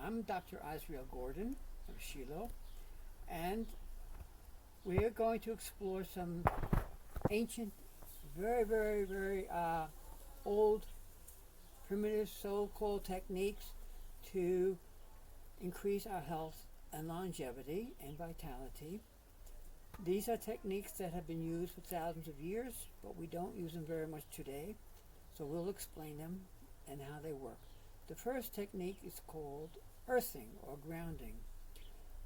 I'm Dr. Azriel Gordon of Shiloh, and we are going to explore some ancient, very old, primitive so-called techniques to increase our health and longevity and vitality. These are techniques that have been used for thousands of years, but we don't use them very much today, so we'll explain them and how they work. The first technique is called earthing or grounding.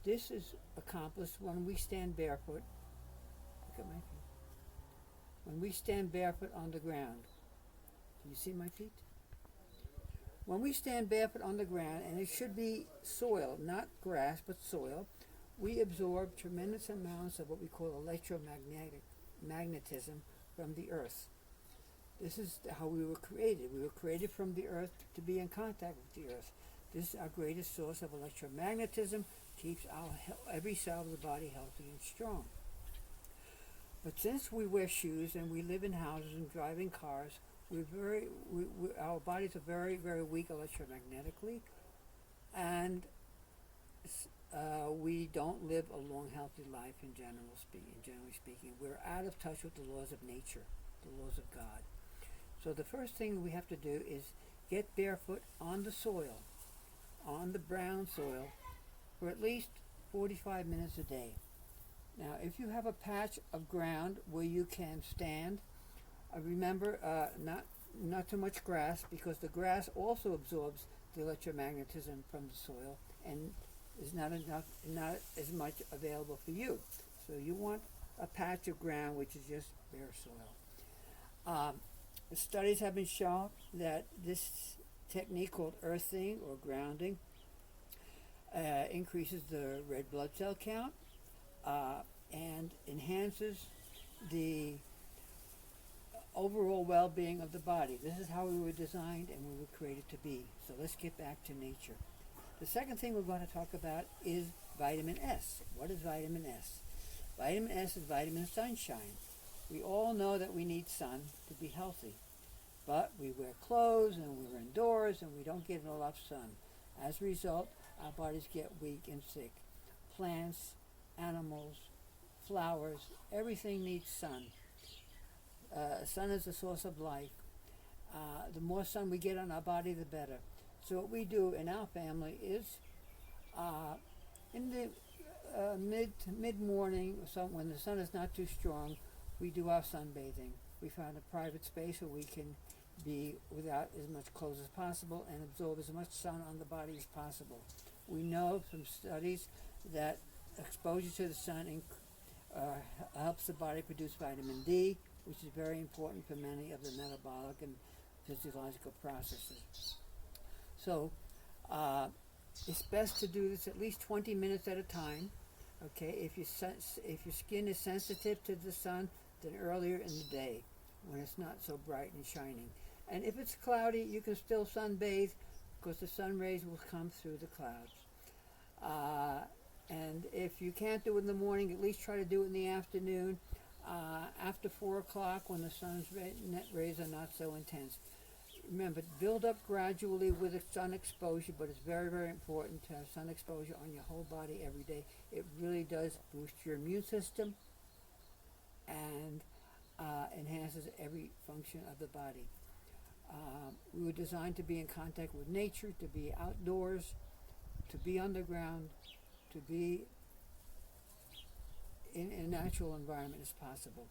This is accomplished when we stand barefoot. Look at my feet. When we stand barefoot on the ground. Can you see my feet? When we stand barefoot on the ground, and it should be soil, not grass, but soil, we absorb tremendous amounts of what we call magnetism from the earth. This is how we were created. We were created from the earth to be in contact with the earth. This is our greatest source of electromagnetism, keeps every cell of the body healthy and strong. But since we wear shoes and we live in houses and drive in cars, our bodies are very weak electromagnetically, and we don't live a long, healthy life generally speaking. We're out of touch with the laws of nature, the laws of God. So the first thing we have to do is get barefoot on the soil, on the brown soil, for at least 45 minutes a day. Now, if you have a patch of ground where you can stand, remember not too much grass, because the grass also absorbs the electromagnetism from the soil and is not as much available for you. So you want a patch of ground which is just bare soil. Studies have been shown that this technique called earthing or grounding increases the red blood cell count and enhances the overall well-being of the body. This is how we were designed and we were created to be. So let's get back to nature. The second thing we're going to talk about is vitamin S. What is vitamin S? Vitamin S is vitamin sunshine. We all know that we need sun to be healthy, but we wear clothes and we're indoors and we don't get enough sun. As a result, our bodies get weak and sick. Plants, animals, flowers, everything needs sun. Sun is the source of life. The more sun we get on our body, the better. So what we do in our family is in the mid-morning, when the sun is not too strong, we do our sunbathing. We find a private space where we can be without as much clothes as possible and absorb as much sun on the body as possible. We know from studies that exposure to the sun helps the body produce vitamin D, which is very important for many of the metabolic and physiological processes. So it's best to do this at least 20 minutes at a time. Okay, if your skin is sensitive to the sun, then earlier in the day when it's not so bright and shining. And if it's cloudy, you can still sunbathe because the sun rays will come through the clouds. And if you can't do it in the morning, at least try to do it in the afternoon, after 4 o'clock when the sun's net rays are not so intense. Remember, build up gradually with sun exposure, but it's very important to have sun exposure on your whole body every day. It really does boost your immune system and enhances every function of the body. We were designed to be in contact with nature, to be outdoors, to be underground, to be in a natural environment as possible.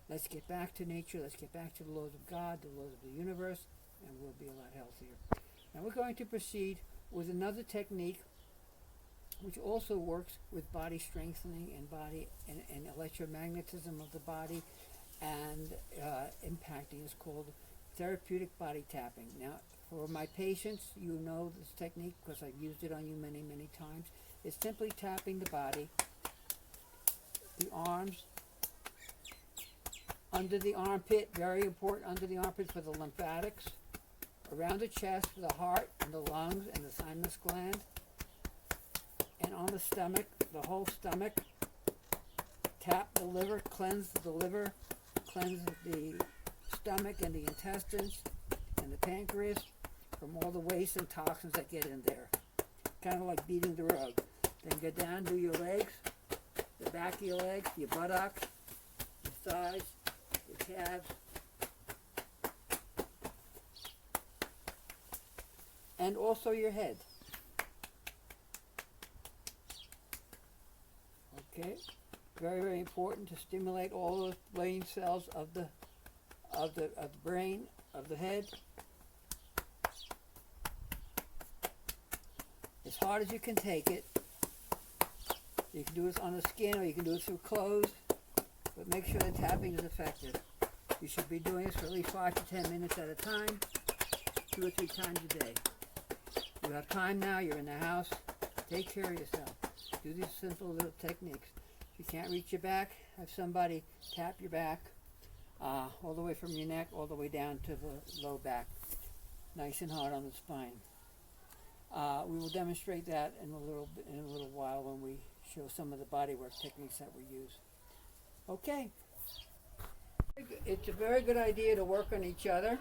Let's get back to nature, let's get back to the laws of God, the laws of the universe, and we'll be a lot healthier. Now we're going to proceed with another technique which also works with body strengthening and body and electromagnetism of the body and impacting. Is called therapeutic body tapping. Now for my patients, you know this technique because I've used it on you many times. It's simply tapping the body, the arms, under the armpit, very important, under the armpit for the lymphatics, around the chest for the heart and the lungs and the thymus gland, and on the stomach, the whole stomach. Tap the liver, cleanse the stomach and the intestines and the pancreas from all the waste and toxins that get in there. kind of like beating the rug. Then get down, do your legs, the back of your legs, your buttocks, your thighs, your calves, and also your head. Okay, very, very important to stimulate all the brain cells of the brain, of the head. As hard as you can take it. You can do this on the skin or you can do it through clothes, but make sure the tapping is effective. You should be doing this for at least 5 to 10 minutes at a time, 2 or 3 times a day. You have time now, you're in the house, take care of yourself. Do these simple little techniques. If you can't reach your back, have somebody tap your back all the way from your neck all the way down to the low back, nice and hard on the spine. We will demonstrate that in a little while when we show some of the bodywork techniques that we use. Okay. It's a very good idea to work on each other.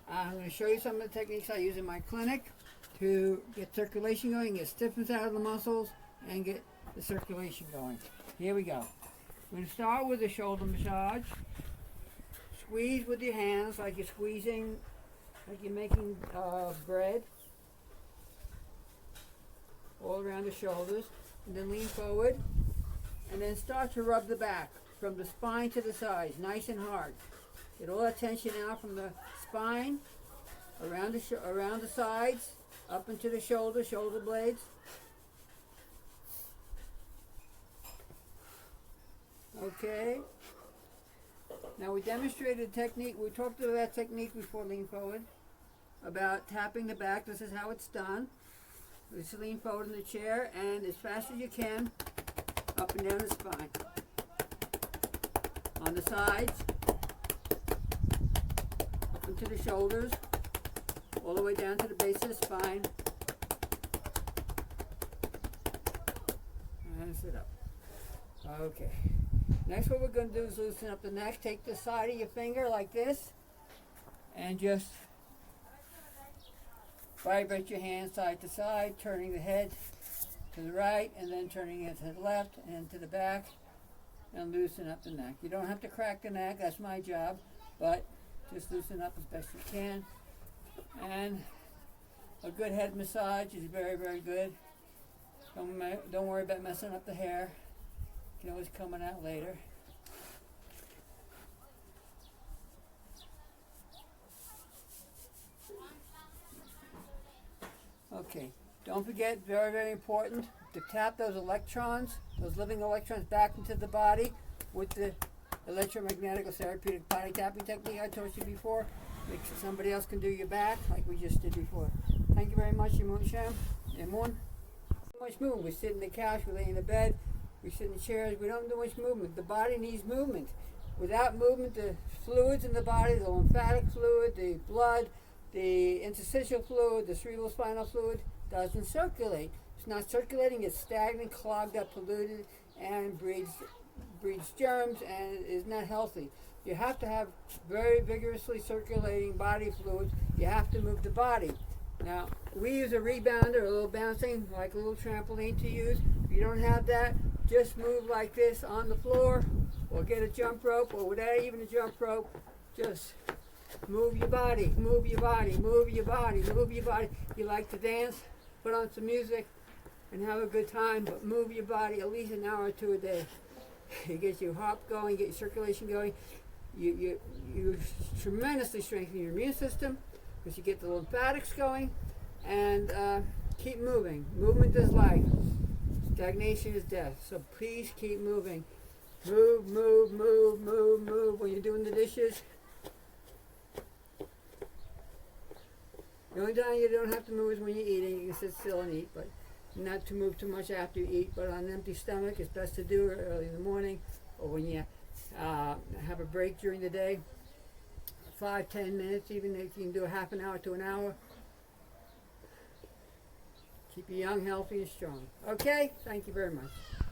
I'm going to show you some of the techniques I use in my clinic to get circulation going, get stiffness out of the muscles, and get the circulation going. Here we go. We're going to start with a shoulder massage. Squeeze with your hands like you're squeezing, like you're making bread, all around the shoulders, and then lean forward, and then start to rub the back from the spine to the sides, nice and hard. Get all that tension out from the spine, around the sides, up into the shoulder blades. Okay. Now we demonstrated a technique, we talked about that technique before, lean forward, about tapping the back. This is how it's done. Just lean forward in the chair and as fast as you can, up and down the spine. On the sides, up into the shoulders, all the way down to the base of the spine. And sit up. Okay. Next, what we're going to do is loosen up the neck. Take the side of your finger like this and just vibrate your hand side to side, turning the head to the right and then turning it to the left and to the back, and loosen up the neck. You don't have to crack the neck, that's my job, but just loosen up as best you can. And a good head massage is very, very good. Don't worry about messing up the hair. You can always comb it out later. Okay, don't forget, very, very important, to tap those electrons, those living electrons back into the body with the electromagnetic or therapeutic body tapping technique I taught you before. Make sure somebody else can do your back like we just did before. Thank you very much, Emun Sham. Emun. Much movement. We sit in the couch, we lay in the bed, we sit in chairs, we don't do much movement. The body needs movement. Without movement, the fluids in the body, the lymphatic fluid, the blood, the interstitial fluid, the cerebral spinal fluid, doesn't circulate. It's not circulating, it's stagnant, clogged up, polluted, and breeds germs and is not healthy. You have to have very vigorously circulating body fluids. You have to move the body. Now, we use a rebounder, a little bouncing, like a little trampoline to use. If you don't have that, just move like this on the floor, or get a jump rope, or without even a jump rope, just move your body, move your body, move your body, move your body. You like to dance, put on some music, and have a good time, but move your body at least an hour or 2 a day. It gets your heart going, get your circulation going. You tremendously strengthen your immune system because you get the lymphatics going, and keep moving. Movement is life. Stagnation is death. So please keep moving. Move, move, move, move, move. When you're doing the dishes, the only time you don't have to move is when you're eating. You can sit still and eat, but not to move too much after you eat. But on an empty stomach, it's best to do it early in the morning or when you have a break during the day. 5-10 minutes, even if you can do a half an hour to an hour. Keep you young, healthy, and strong. Okay, thank you very much.